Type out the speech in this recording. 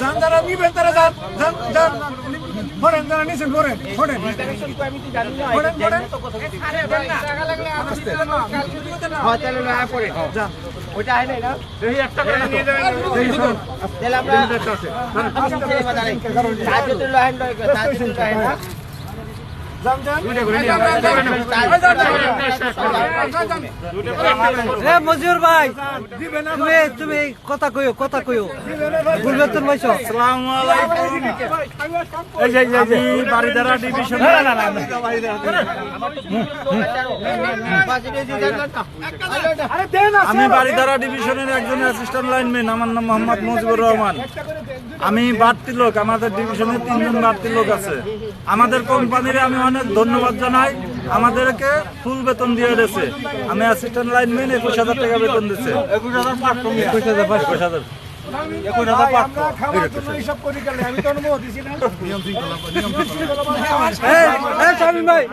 যান যারা নিবেন তারা যান যান যান ফোরেন যারা নিছেন ফোরেন ফোরেন ওইটা হয় না একটা করে নিয়ে যাবেন তাহলে আমরা মজিউর ভাই তুমি কথা কইও ভুলবে তোর ভাই আসসালামু আলাইকুম। আমি বারিধারা ডিভিশন ডিভিশনের একজন অ্যাসিস্ট্যান্ট লাইনম্যান। আমার নাম মোহাম্মদ মুজিবুর রহমান। আমি বাড়তি লোক, আমাদের ডিভিশনে 3 জন বাড়তি লোক আছে। আমাদের কোম্পানির আমি অনেক ধন্যবাদ জানাই, আমাদেরকে ফুল বেতন দিয়ে দিয়েছে। আমি অ্যাসিস্ট্যান্ট লাইনম্যান, 21,000 টাকা বেতন দিচ্ছে। 21,000 ভাই